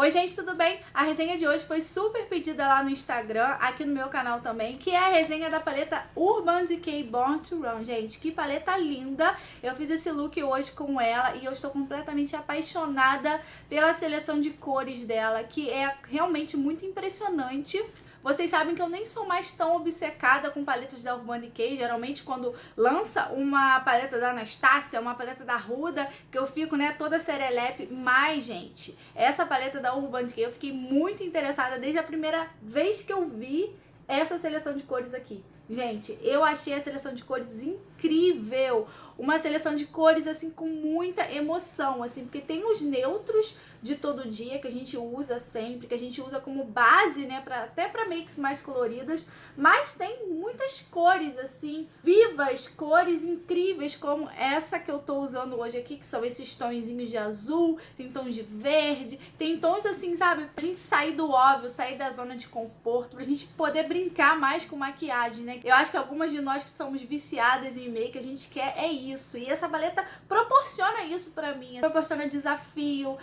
Oi gente, tudo bem? A resenha de hoje foi super pedida lá no Instagram, aqui no meu canal também, que é a resenha da paleta Urban Decay Born to Run. Gente, que paleta linda! Eu fiz esse look hoje com ela e eu estou completamente apaixonada pela seleção de cores dela, que é realmente muito impressionante. Vocês sabem que eu nem sou mais tão obcecada com paletas da Urban Decay. Geralmente quando lança uma paleta da Anastasia, uma paleta da Huda, que eu fico, né, toda serelepe. Mas, gente, essa paleta da Urban Decay eu fiquei muito interessada desde a primeira vez que eu vi essa seleção de cores aqui. Gente, eu achei a seleção de cores incrível. Uma seleção de cores, assim, com muita emoção, assim, porque tem os neutros de todo dia, que a gente usa sempre, que a gente usa como base, né, até pra makes mais coloridas, mas tem muitas cores, assim, vivas, cores incríveis, como essa que eu tô usando hoje aqui, que são esses tonzinhos de azul, tem tons de verde, tem tons, assim, sabe, pra gente sair do óbvio, sair da zona de conforto, pra gente poder brincar mais com maquiagem, né. Eu acho que algumas de nós que somos viciadas em make, a gente quer isso, e essa paleta proporciona isso pra mim, proporciona desafio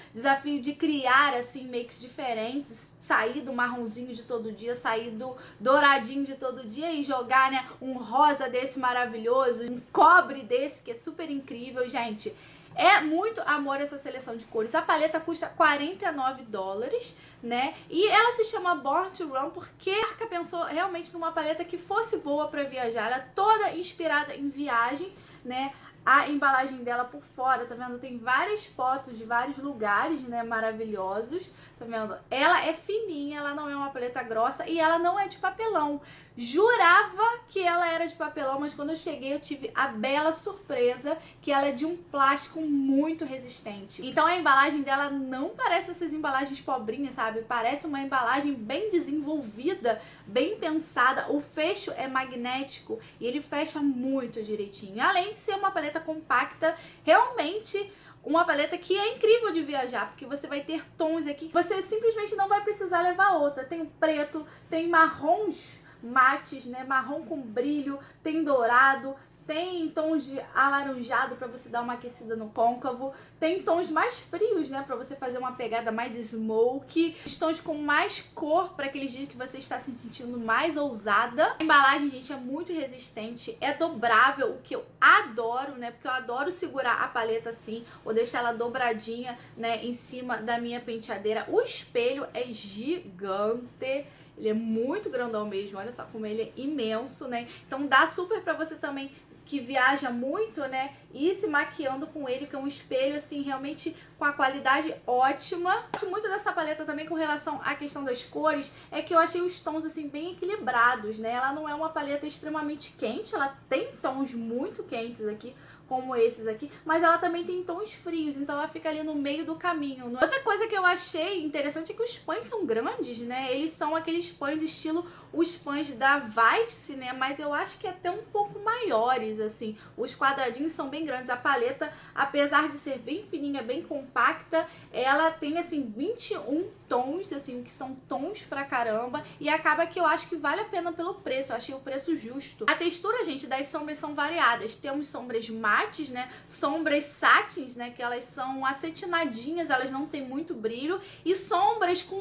de criar, assim, makes diferentes, sair do marronzinho de todo dia, sair do douradinho de todo dia e jogar, né, um rosa desse maravilhoso, um cobre desse que é super incrível, gente. É muito amor essa seleção de cores. A paleta custa $49, né? E ela se chama Born to Run porque a marca pensou realmente numa paleta que fosse boa pra viajar. Ela é toda inspirada em viagem, né? A embalagem dela por fora, tá vendo? Tem várias fotos de vários lugares, né, maravilhosos, tá vendo? Ela é fininha, ela não é uma paleta grossa e ela não é de papelão. Jurava que ela era de papelão, mas quando eu cheguei eu tive a bela surpresa que ela é de um plástico muito resistente. Então a embalagem dela não parece essas embalagens pobrinhas, sabe? Parece uma embalagem bem desenvolvida, bem pensada. O fecho é magnético e ele fecha muito direitinho. Além de ser uma paleta compacta, realmente uma paleta que é incrível de viajar, porque você vai ter tons aqui que você simplesmente não vai precisar levar outra. Tem o preto, tem marrons mates, né, marrom com brilho, tem dourado, tem tons de alaranjado para você dar uma aquecida no côncavo, tem tons mais frios, né, para você fazer uma pegada mais smoke, tons com mais cor para aqueles dias que você está se sentindo mais ousada. A embalagem, gente, é muito resistente, é dobrável, o que eu adoro, né, porque eu adoro segurar a paleta assim, ou deixar ela dobradinha, né, em cima da minha penteadeira. O espelho é gigante. Ele é muito grandão mesmo, olha só como ele é imenso, né? Então dá super pra você também que viaja muito, né, ir se maquiando com ele, que é um espelho, assim, realmente com a qualidade ótima. Gosto muito dessa paleta também com relação à questão das cores, é que eu achei os tons, assim, bem equilibrados, né? Ela não é uma paleta extremamente quente, ela tem tons muito quentes aqui, como esses aqui, mas ela também tem tons frios, então ela fica ali no meio do caminho. Outra coisa que eu achei interessante é que os pães são grandes, né? Eles são aqueles pães estilo os pães da Vice, né? Mas eu acho que até um pouco maiores, assim. Os quadradinhos são bem grandes. A paleta, apesar de ser bem fininha, bem compacta, ela tem, assim, 21 tons, assim, que são tons pra caramba. E acaba que eu acho que vale a pena pelo preço. Eu achei o preço justo. A textura, gente, das sombras são variadas. Temos sombras mates, né? Sombras satins, né? Que elas são acetinadinhas, elas não têm muito brilho. E sombras com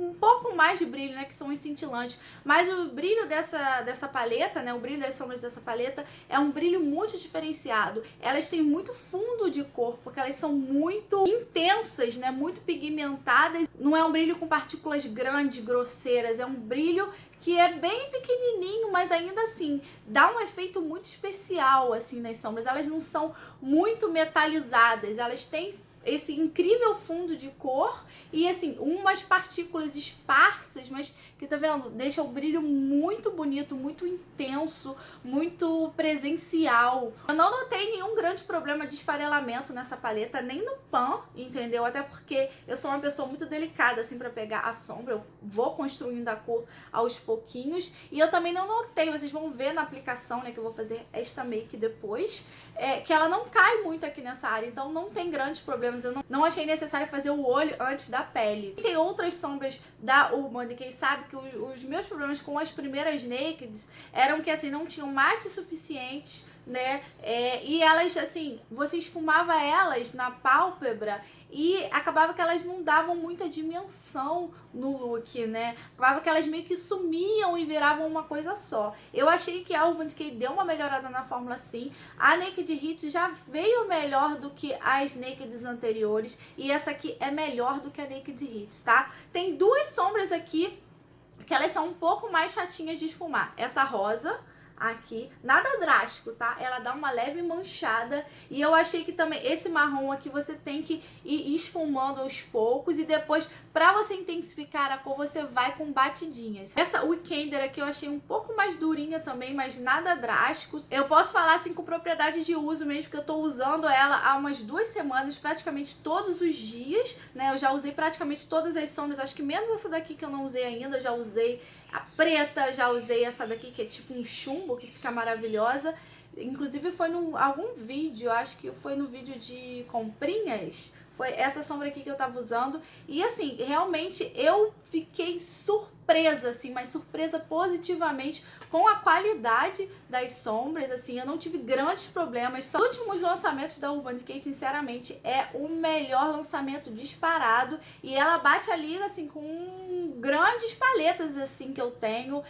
um pouco mais de brilho, né, que são os cintilantes, mas o brilho dessa paleta, né, o brilho das sombras dessa paleta é um brilho muito diferenciado. Elas têm muito fundo de cor, porque elas são muito intensas, né, muito pigmentadas. Não é um brilho com partículas grandes, grosseiras, é um brilho que é bem pequenininho, mas ainda assim dá um efeito muito especial, assim, nas sombras. Elas não são muito metalizadas, elas têm esse incrível fundo de cor e, assim, umas partículas esparsas, mas que, tá vendo, deixa o brilho muito bonito, muito intenso, muito presencial. Eu não notei nenhum grande problema de esfarelamento nessa paleta, nem no pan, entendeu? Até porque eu sou uma pessoa muito delicada, assim, pra pegar a sombra, eu vou construindo a cor aos pouquinhos, e eu também não notei, vocês vão ver na aplicação, né, que eu vou fazer esta make depois, que ela não cai muito aqui nessa área, então não tem grandes problemas. Eu não achei necessário fazer o olho antes da pele. E tem outras sombras da Urban Decay, sabe que os meus problemas com as primeiras nakeds eram que, assim, não tinham mate suficiente, né? E elas, assim, você esfumava elas na pálpebra e acabava que elas não davam muita dimensão no look, né? Acabava que elas meio que sumiam e viravam uma coisa só. Eu achei que a Urban Decay deu uma melhorada na fórmula sim. A Naked Heat já veio melhor do que as Nakeds anteriores e essa aqui é melhor do que a Naked Heat, tá? Tem duas sombras aqui que elas são um pouco mais chatinhas de esfumar. Essa rosa aqui, nada drástico, tá? Ela dá uma leve manchada e eu achei que também esse marrom aqui você tem que ir esfumando aos poucos e depois, pra você intensificar a cor, você vai com batidinhas. Essa Weekender aqui eu achei um pouco mais durinha também, mas nada drástico. Eu posso falar assim com propriedade de uso mesmo, porque eu tô usando ela há umas 2 semanas, praticamente todos os dias, né? Eu já usei praticamente todas as sombras, acho que menos essa daqui que eu não usei ainda, eu já usei a preta, já usei essa daqui que é tipo um chumbo, que fica maravilhosa. Inclusive foi no algum vídeo, acho que foi no vídeo de comprinhas, foi essa sombra aqui que eu tava usando. E assim, realmente eu fiquei surpresa, assim, mas surpresa positivamente com a qualidade das sombras, assim, eu não tive grandes problemas. Só os últimos lançamentos da Urban Decay, sinceramente, é o melhor lançamento disparado. E ela bate ali, assim, com grandes paletas, assim, que eu tenho.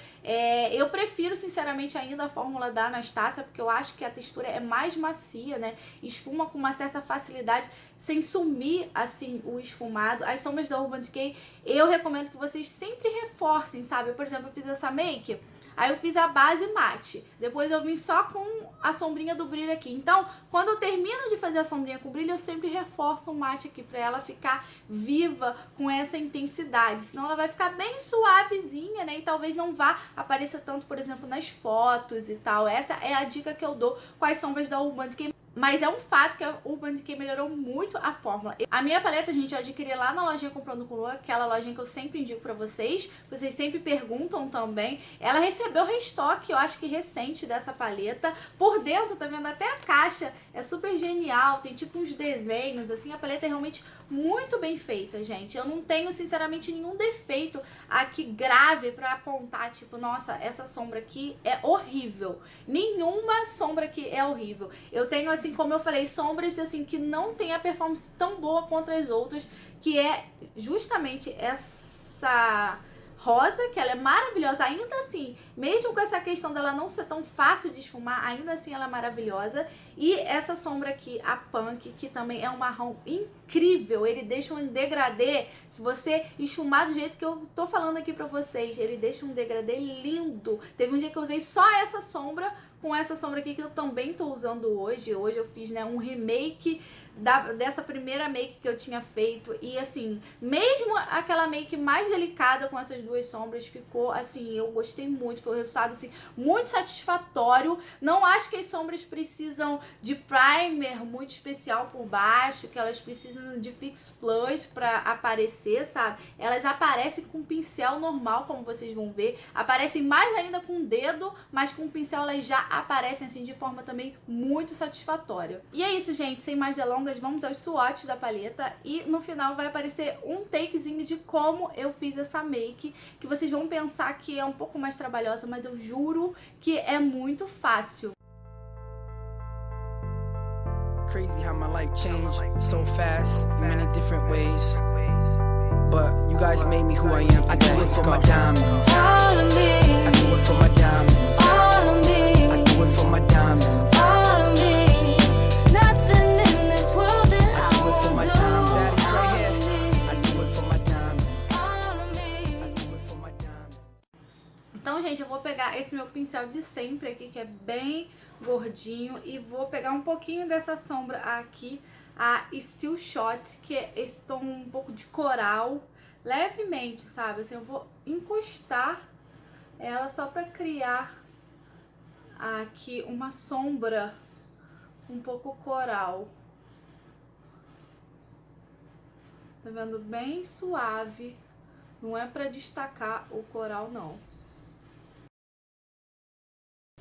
Eu prefiro, sinceramente, ainda a fórmula da Anastasia, porque eu acho que a textura é mais macia, né? Esfuma com uma certa facilidade, sem sumir, assim, o esfumado. As sombras da Urban Decay, eu recomendo que vocês sempre reforcem, sabe? Por exemplo, eu fiz essa make, aí eu fiz a base mate, depois eu vim só com a sombrinha do brilho aqui. Então, quando eu termino de fazer a sombrinha com brilho, eu sempre reforço o mate aqui pra ela ficar viva com essa intensidade. Senão ela vai ficar bem suavezinha, né? E talvez não vá aparecer tanto, por exemplo, nas fotos e tal. Essa é a dica que eu dou com as sombras da Urban Decay. Mas é um fato que a Urban Decay melhorou muito a fórmula. A minha paleta, gente, eu adquiri lá na lojinha Comprando com Lu, aquela lojinha que eu sempre indico pra vocês. Vocês sempre perguntam também. Ela recebeu restoque, eu acho que recente, dessa paleta. Por dentro, tá vendo? Até a caixa é super genial. Tem tipo uns desenhos, assim. A paleta é realmente muito bem feita, gente. Eu não tenho, sinceramente, nenhum defeito aqui grave pra apontar, tipo, nossa, essa sombra aqui é horrível. Nenhuma sombra aqui é horrível. Eu tenho, assim, como eu falei, sombras, assim, que não tem a performance tão boa quanto as outras, que é justamente essa rosa, que ela é maravilhosa, ainda assim, mesmo com essa questão dela não ser tão fácil de esfumar, ainda assim ela é maravilhosa. E essa sombra aqui, a Punk, que também é um marrom incrível, ele deixa um degradê, se você esfumar do jeito que eu tô falando aqui pra vocês, ele deixa um degradê lindo. Teve um dia que eu usei só essa sombra, com essa sombra aqui que eu também tô usando hoje. Hoje eu fiz, né, um remake dessa primeira make que eu tinha feito. E assim, mesmo aquela make mais delicada com essas duas sombras, ficou assim, eu gostei muito. Foi um resultado assim, muito satisfatório. Não acho que as sombras precisam de primer muito especial por baixo, que elas precisam de Fix Plus pra aparecer, sabe? Elas aparecem com pincel normal, como vocês vão ver. Aparecem mais ainda com o dedo, mas com o pincel elas já aparecem assim de forma também muito satisfatória. E é isso, gente. Sem mais delongas, vamos aos swatches da paleta e no final vai aparecer um takezinho de como eu fiz essa make, que vocês vão pensar que é um pouco mais trabalhosa, mas eu juro que é muito fácil. Crazy how my life changed so fast in many different ways, but you guys made me who I am today. I do it for my diamonds, all of me. I do it for my diamonds, all of me. I do it for my diamonds, all of me. Nothing in this world that I do it for my diamonds. That's right here. I do it for my diamonds, all of me. I do it for my diamonds. Então, gente, eu vou pegar esse meu pincel de sempre aqui, que é bem gordinho, e vou pegar um pouquinho dessa sombra aqui, a Still Shot, que é esse tom um pouco de coral, levemente, sabe? Assim, eu vou encostar ela só pra criar aqui uma sombra um pouco coral. Tá vendo? Bem suave, não é pra destacar o coral, não.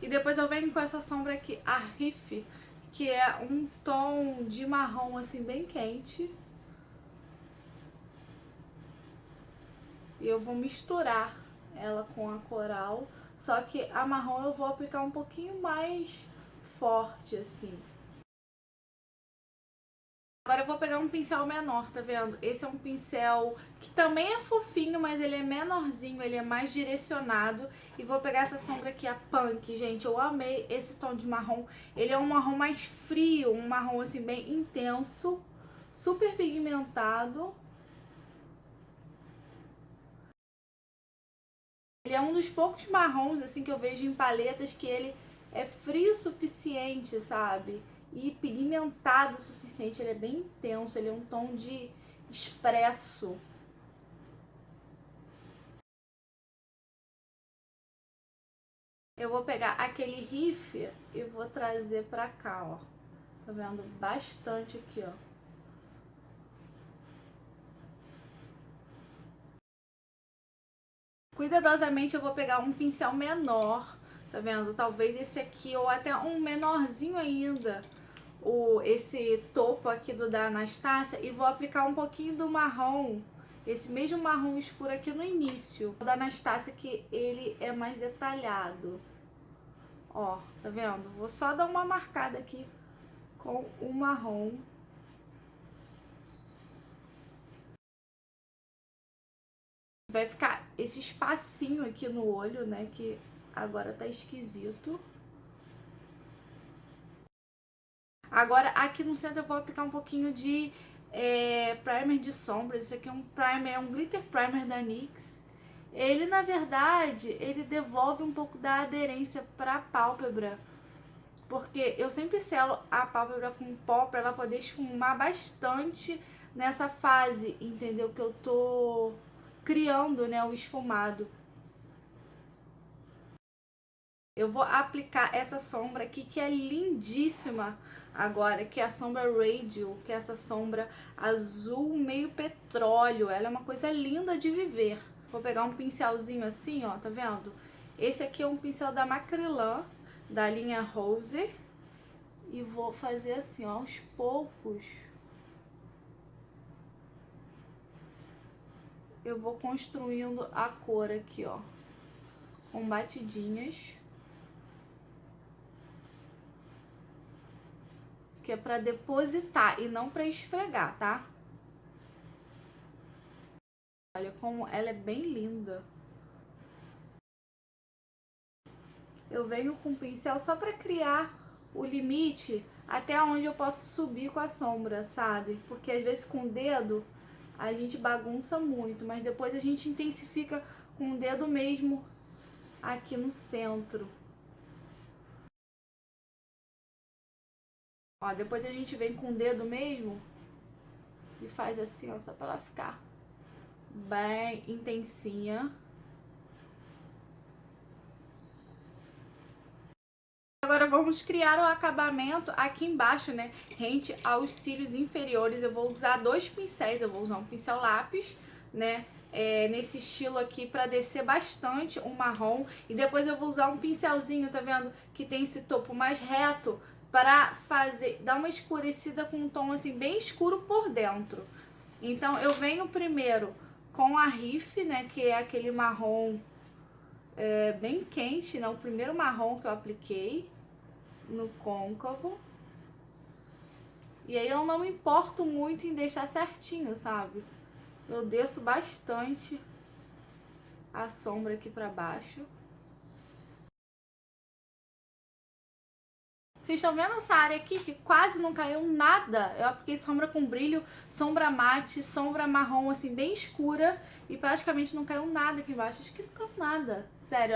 E depois eu venho com essa sombra aqui, a Riff, que é um tom de marrom assim bem quente. E eu vou misturar ela com a coral, só que a marrom eu vou aplicar um pouquinho mais forte, assim. Agora eu vou pegar um pincel menor, tá vendo? Esse é um pincel que também é fofinho, mas ele é menorzinho, ele é mais direcionado. E vou pegar essa sombra aqui, a Punk, gente. Eu amei esse tom de marrom. Ele é um marrom mais frio, um marrom assim bem intenso, super pigmentado. Ele é um dos poucos marrons assim que eu vejo em paletas que ele é frio o suficiente, sabe? E pigmentado o suficiente. Ele é bem intenso, ele é um tom de expresso. Eu vou pegar aquele riff e vou trazer pra cá, ó. Tá vendo? Bastante aqui, ó. Cuidadosamente eu vou pegar um pincel menor, tá vendo? Talvez esse aqui ou até um menorzinho ainda, esse topo aqui do da Anastasia, e vou aplicar um pouquinho do marrom, esse mesmo marrom escuro aqui no início. O da Anastasia que ele é mais detalhado. Ó, tá vendo? Vou só dar uma marcada aqui com o marrom. Vai ficar esse espacinho aqui no olho, né, que agora tá esquisito. Agora, aqui no centro eu vou aplicar um pouquinho de primer de sombras. Esse aqui é um primer, é um glitter primer da NYX. Ele, na verdade, ele devolve um pouco da aderência pra pálpebra. Porque eu sempre selo a pálpebra com pó pra ela poder esfumar bastante nessa fase, entendeu? Que eu tô criando, né, o esfumado. Eu vou aplicar essa sombra aqui, que é lindíssima agora, que é a sombra Radio, que é essa sombra azul meio petróleo. Ela é uma coisa linda de viver. Vou pegar um pincelzinho assim, ó, tá vendo? Esse aqui é um pincel da Macrylan, da linha Rose. E vou fazer assim, ó, aos poucos. Eu vou construindo a cor aqui, ó, com batidinhas. Que é pra depositar e não pra esfregar, tá? Olha como ela é bem linda. Eu venho com o pincel só pra criar o limite até onde eu posso subir com a sombra, sabe? Porque às vezes com o dedo a gente bagunça muito, mas depois a gente intensifica com o dedo mesmo aqui no centro. Ó, depois a gente vem com o dedo mesmo e faz assim, ó, só pra ela ficar bem intensinha. Agora vamos criar o acabamento aqui embaixo, né, rente aos cílios inferiores. Eu vou usar dois pincéis, eu vou usar um pincel lápis, né, nesse estilo aqui pra descer bastante o marrom. E depois eu vou usar um pincelzinho, tá vendo, que tem esse topo mais reto pra dar uma escurecida com um tom assim bem escuro por dentro. Então eu venho primeiro com a Riff, né, que é aquele marrom bem quente, né? O primeiro marrom que eu apliquei no côncavo. E aí eu não me importo muito em deixar certinho, sabe? Eu desço bastante a sombra aqui pra baixo. Vocês estão vendo essa área aqui que quase não caiu nada? Eu apliquei sombra com brilho, sombra mate, sombra marrom assim bem escura e praticamente não caiu nada aqui embaixo. Acho que não caiu nada. Sério,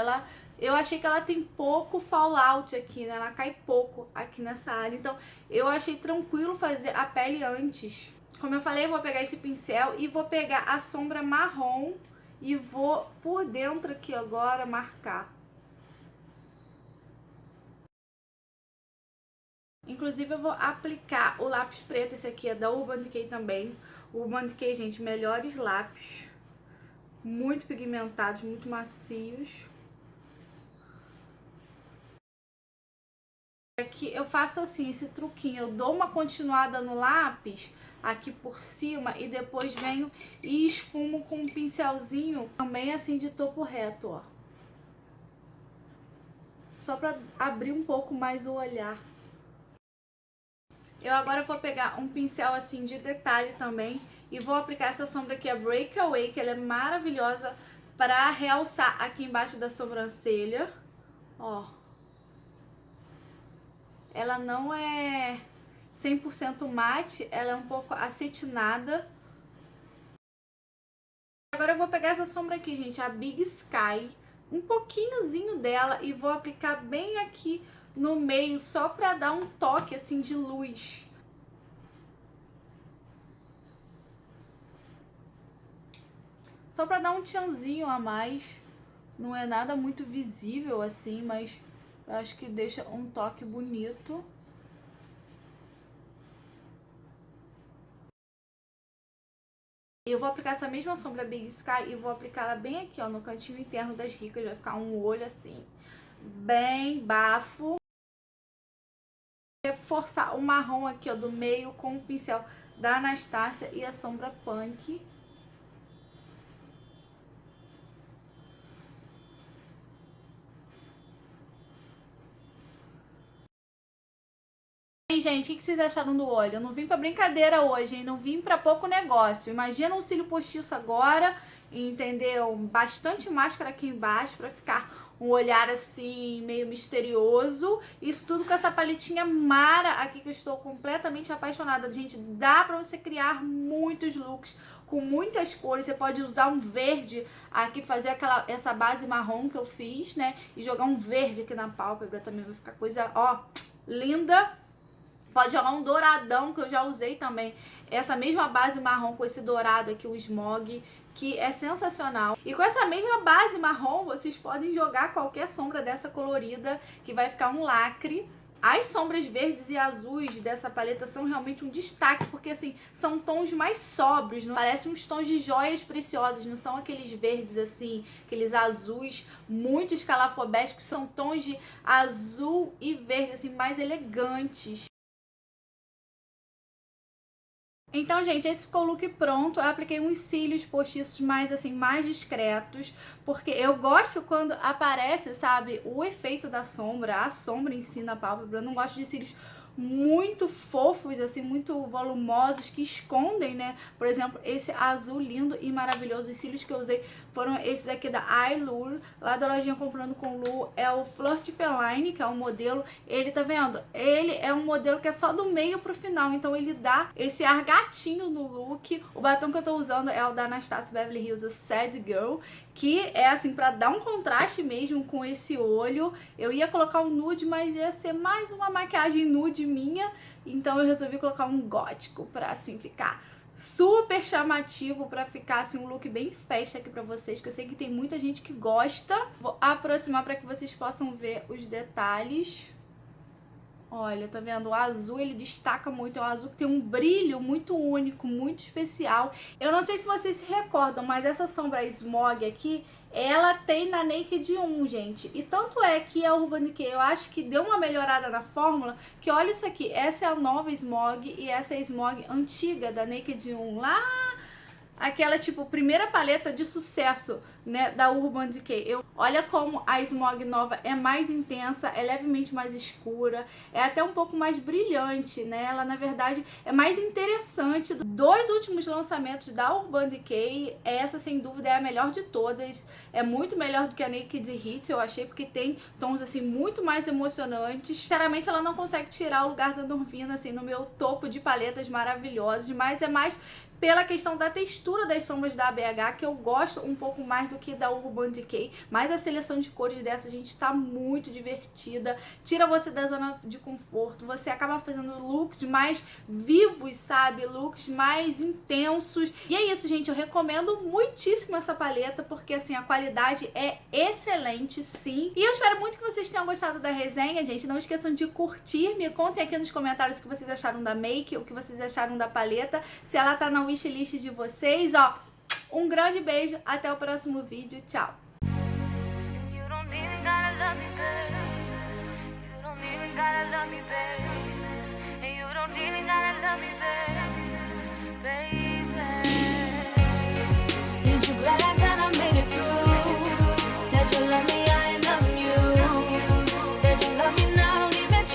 eu achei que ela tem pouco fallout aqui, né? Ela cai pouco aqui nessa área. Então eu achei tranquilo fazer a pele antes. Como eu falei, eu vou pegar esse pincel e vou pegar a sombra marrom e vou por dentro aqui agora marcar. Inclusive eu vou aplicar o lápis preto, esse aqui é da Urban Decay também. O Urban Decay, gente, melhores lápis. Muito pigmentados, muito macios. Aqui eu faço assim, esse truquinho, eu dou uma continuada no lápis aqui por cima e depois venho e esfumo com um pincelzinho também assim de topo reto, ó. Só pra abrir um pouco mais o olhar. Eu agora vou pegar um pincel assim de detalhe também e vou aplicar essa sombra aqui, a Breakaway, que ela é maravilhosa para realçar aqui embaixo da sobrancelha. Ó. Ela não é 100% mate, ela é um pouco acetinada. Agora eu vou pegar essa sombra aqui, gente, a Big Sky, um pouquinhozinho dela e vou aplicar bem aqui no meio, só pra dar um toque assim de luz. Só pra dar um tchanzinho a mais. Não é nada muito visível assim, mas eu acho que deixa um toque bonito. Eu vou aplicar essa mesma sombra Big Sky e vou aplicar ela bem aqui, ó, no cantinho interno das ricas. Vai ficar um olho assim, bem bafo. Vou reforçar o marrom aqui, ó, do meio com o pincel da Anastasia e a sombra Punk. Gente, o que vocês acharam do olho? Eu não vim pra brincadeira hoje, hein? Não vim pra pouco negócio. Imagina um cílio postiço agora, entendeu? Bastante máscara aqui embaixo pra ficar um olhar assim, meio misterioso. Isso tudo com essa paletinha Mara aqui que eu estou completamente apaixonada. Gente, dá pra você criar muitos looks com muitas cores. Você pode usar um verde aqui, fazer essa base marrom que eu fiz, né? E jogar um verde aqui na pálpebra também, vai ficar coisa, ó, linda. Pode jogar um douradão, que eu já usei também. Essa mesma base marrom com esse dourado aqui, o Smog, que é sensacional. E com essa mesma base marrom, vocês podem jogar qualquer sombra dessa colorida, que vai ficar um lacre. As sombras verdes e azuis dessa paleta são realmente um destaque, porque assim, são tons mais sóbrios, não parecem uns tons de joias preciosas, não são aqueles verdes assim, aqueles azuis muito escalafobéticos, são tons de azul e verde assim, mais elegantes. Então, gente, esse ficou o look pronto. Eu apliquei uns cílios postiços mais, assim, mais discretos, porque eu gosto quando aparece, sabe, o efeito da sombra, a sombra em si na pálpebra. Eu não gosto de cílios muito fofos, assim, muito volumosos, que escondem, né? Por exemplo, esse azul lindo e maravilhoso. Os cílios que eu usei foram esses aqui da iLure, lá da lojinha Comprando com Lu. É o Flirt Feline, que é um modelo. Ele, tá vendo? Ele é um modelo que é só do meio pro final, então ele dá esse ar gatinho no look. O batom que eu tô usando é o da Anastasia Beverly Hills, o Sad Girl, que é assim, pra dar um contraste mesmo com esse olho. Eu ia colocar um nude, mas ia ser mais uma maquiagem nude minha, então eu resolvi colocar um gótico pra assim ficar super chamativo, pra ficar assim um look bem festa aqui pra vocês, que eu sei que tem muita gente que gosta. Vou aproximar pra que vocês possam ver os detalhes. Olha, tá vendo? O azul, ele destaca muito. É um azul que tem um brilho muito único, muito especial. Eu não sei se vocês se recordam, mas essa sombra Smog aqui, ela tem na Naked 1, gente. E tanto é que a Urban Decay, eu acho que deu uma melhorada na fórmula, que olha isso aqui. Essa é a nova Smog e essa é a Smog antiga da Naked 1. Lá, aquela, tipo, primeira paleta de sucesso, né, da Urban Decay. Olha como a Smog nova é mais intensa, é levemente mais escura, é até um pouco mais brilhante, né? Ela, na verdade, é mais interessante. Dos últimos lançamentos da Urban Decay, essa, sem dúvida, é a melhor de todas. É muito melhor do que a Naked Hits, eu achei, porque tem tons, assim, muito mais emocionantes. Sinceramente, ela não consegue tirar o lugar da Norvina, assim, no meu topo de paletas maravilhosas, mas é mais pela questão da textura das sombras da ABH, que eu gosto um pouco mais do que da Urban Decay, mas a seleção de cores dessa, gente, tá muito divertida, tira você da zona de conforto, você acaba fazendo looks mais vivos, sabe, looks mais intensos, e é isso, gente, eu recomendo muitíssimo essa paleta, porque, assim, a qualidade é excelente, sim, e eu espero muito que vocês tenham gostado da resenha, gente, não esqueçam de curtir, me contem aqui nos comentários o que vocês acharam da make, o que vocês acharam da paleta, se ela tá na wishlist de vocês, ó. Um grande beijo, até o próximo vídeo, tchau! You don't even gotta love me, babe. You don't even gotta love me, babe.